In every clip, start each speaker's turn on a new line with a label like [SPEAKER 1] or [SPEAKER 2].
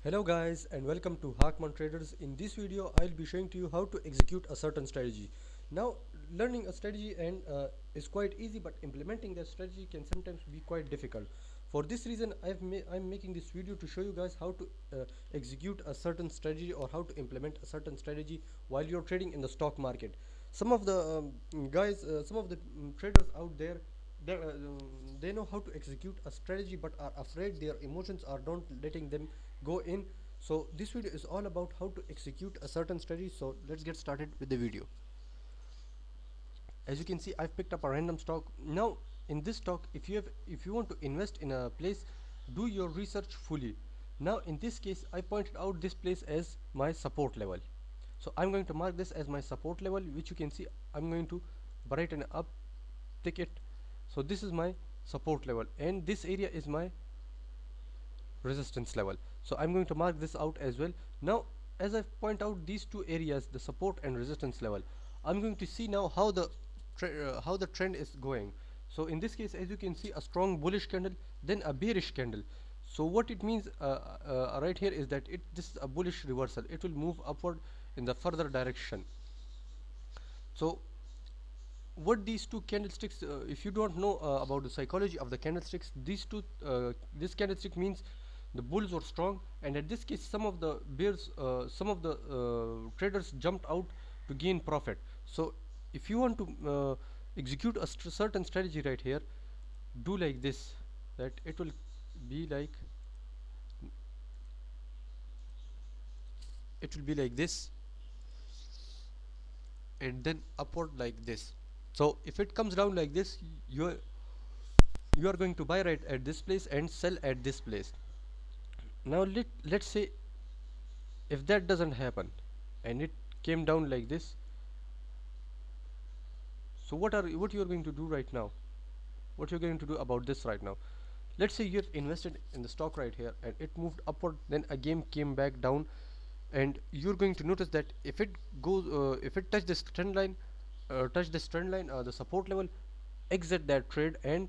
[SPEAKER 1] Hello guys and welcome to Hakman Traders. In this video I'll be showing to you how to execute a certain strategy. Now learning a strategy is quite easy, but implementing that strategy can sometimes be quite difficult. For this reason I'm making this video to show you guys how to execute a certain strategy or how to implement a certain strategy while you're trading in the stock market. Some of the some of the traders out there they know how to execute a strategy but are afraid their emotions are not letting them go in. So this video is all about how to execute a certain strategy. So let's get started with the video. As you can see, I've picked up a random stock. Now in this stock, if you want to invest in a place, do your research fully. Now in this case I pointed out this place as my support level, so I'm going to mark this as my support level, which you can see I'm going to brighten up ticket. So this is my support level and this area is my resistance level, so I'm going to mark this out as well. Now as I point out these two areas, the support and resistance level, I'm going to see now how how the trend is going. So in this case, as you can see, a strong bullish candle, then a bearish candle. So what it means right here is that this is a bullish reversal. It will move upward in the further direction. So what these two candlesticks, if you don't know about the psychology of the candlesticks, this candlestick means the bulls were strong, and in this case some of the bears, some of the traders jumped out to gain profit. So if you want to execute a certain strategy right here, do like this, that it will be like this, and then upward like this. So if it comes down like this, you are going to buy right at this place and sell at this place. Now let's say if that doesn't happen and it came down like this, so what you're going to do right now, what you're going to do about this right now. Let's say you've invested in the stock right here and it moved upward, then again came back down, and you're going to notice that if it touch this trend line, the support level, exit that trade, and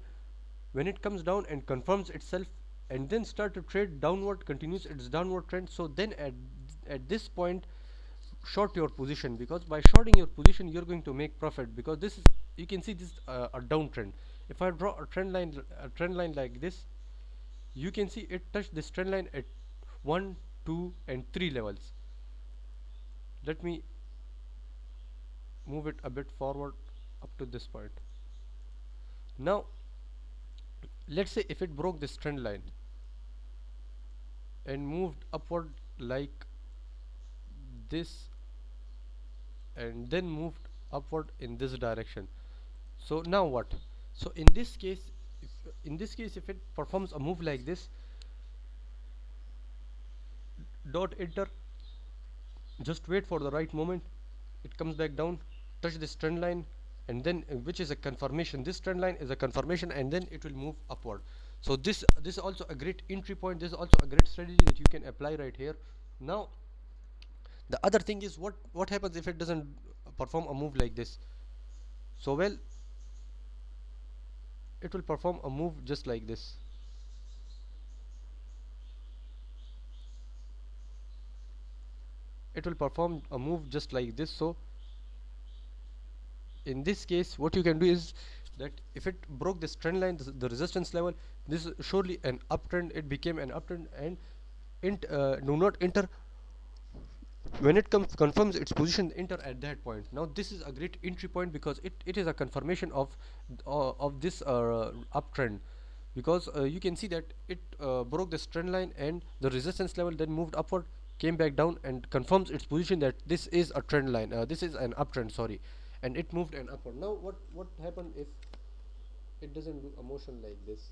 [SPEAKER 1] when it comes down and confirms itself and then start to trade downward, continues its downward trend, so then at this point short your position, because by shorting your position you're going to make profit, because this is, you can see this a downtrend. If I draw a trend line like this, you can see it touched this trend line at 1, 2 and 3 levels. Let me move it a bit forward up to this point. Now let's say if it broke this trend line and moved upward like this and then moved upward in this direction. So now what? So in this case, if it performs a move like this, dot enter, just wait for the right moment. It comes back down, touch this trend line, and then which is a confirmation, this trend line is a confirmation, and then it will move upward. So this is also a great entry point. This is also a great strategy that you can apply right here. Now the other thing is, what happens if it doesn't perform a move like this? So well, it will perform a move just like this. It will perform a move just like this. So in this case what you can do is that if it broke this trend line, the resistance level, this is surely an uptrend, it became an uptrend, and do not enter when it confirms its position, enter at that point. Now this is a great entry point because it is a confirmation of this uptrend, because you can see that it broke this trend line and the resistance level, then moved upward, came back down and confirms its position that this is a trend line, this is an uptrend, sorry, and it moved an upward. Now what happened if it doesn't do a motion like this?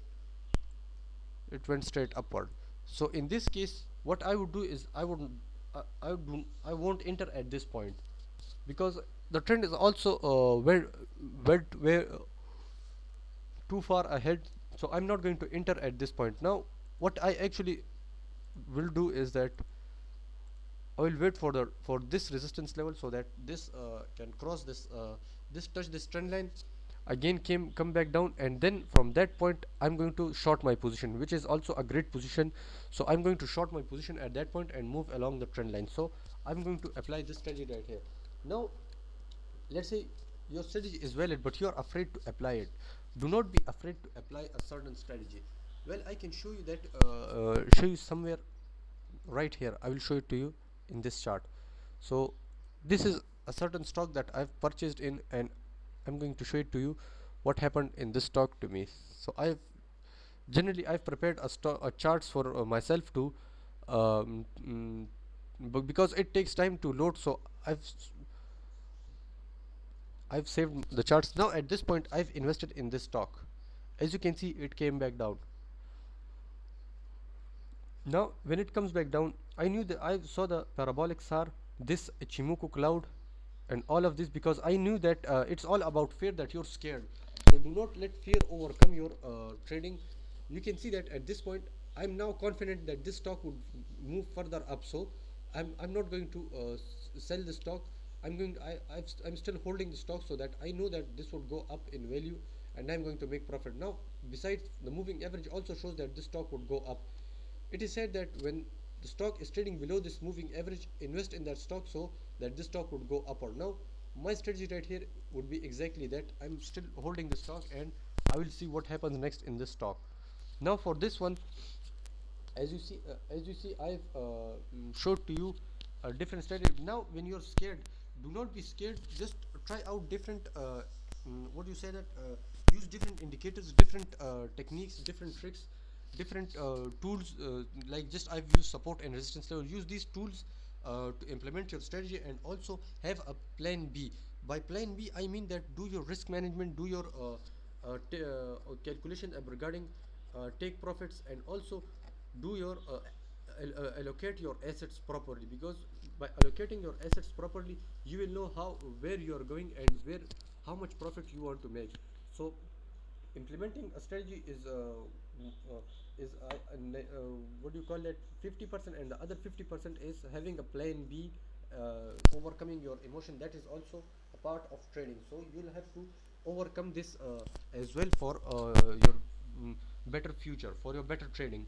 [SPEAKER 1] It went straight upward. So in this case what I would do is I won't enter at this point, because the trend is also where too far ahead, so I'm not going to enter at this point. Now what I actually will do is that I will wait for this resistance level, so that this can cross this touch this trend line, again come back down, and then from that point I'm going to short my position, which is also a great position. So I'm going to short my position at that point and move along the trend line. So I'm going to apply this strategy right here. Now let's say your strategy is valid but you are afraid to apply it. Do not be afraid to apply a certain strategy. Well, I can show you that, show you somewhere right here. I will show it to you in this chart. So this is a certain stock that I've purchased in, and I'm going to show it to you what happened in this stock to me. So I've prepared a charts for myself to, because it takes time to load. So I've saved the charts. Now at this point I've invested in this stock. As you can see, it came back down. Now when it comes back down, I knew that I saw the parabolic SAR, this Ichimoku cloud, and all of this, because I knew that it's all about fear, that you're scared. So do not let fear overcome your trading. You can see that at this point I'm now confident that this stock would move further up. So I'm not going to sell the stock. I'm still holding the stock, so that I know that this would go up in value and I'm going to make profit. Now besides, the moving average also shows that this stock would go up. It is said that when the stock is trading below this moving average, invest in that stock so that this stock would go up. Or now my strategy right here would be exactly that. I'm still holding the stock and I will see what happens next in this stock. Now for this one, as you see I've showed to you a different strategy. Now when you're scared, do not be scared. Just try out different, what do you say that, use different indicators, different techniques, different tricks, different tools, like just I've used support and resistance level. Use these tools to implement your strategy, and also have a plan B. By plan B I mean that do your risk management, do your calculation regarding take profits, and also do your allocate your assets properly, because by allocating your assets properly you will know how, where you are going, and where, how much profit you want to make. So implementing a strategy what do you call that, 50%, and the other 50% is having a plan B, overcoming your emotion. That is also a part of trading. So you'll have to overcome this as well for your better future, for your better trading,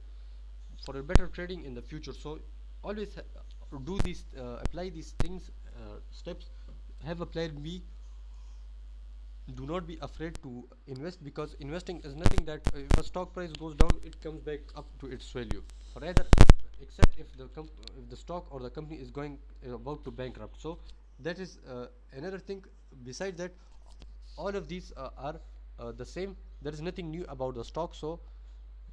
[SPEAKER 1] for your better trading in the future. So always do these, apply these things, steps. Have a plan B. Do not be afraid to invest, because investing is nothing that, if a stock price goes down, it comes back up to its value. Rather, except if the stock or the company is going, about to bankrupt. So that is another thing. Besides that, all of these are the same. There is nothing new about the stock. So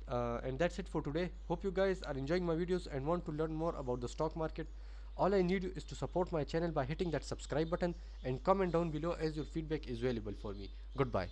[SPEAKER 1] and that's it for today. Hope you guys are enjoying my videos and want to learn more about the stock market. All I need you is to support my channel by hitting that subscribe button and comment down below, as your feedback is valuable for me. Goodbye.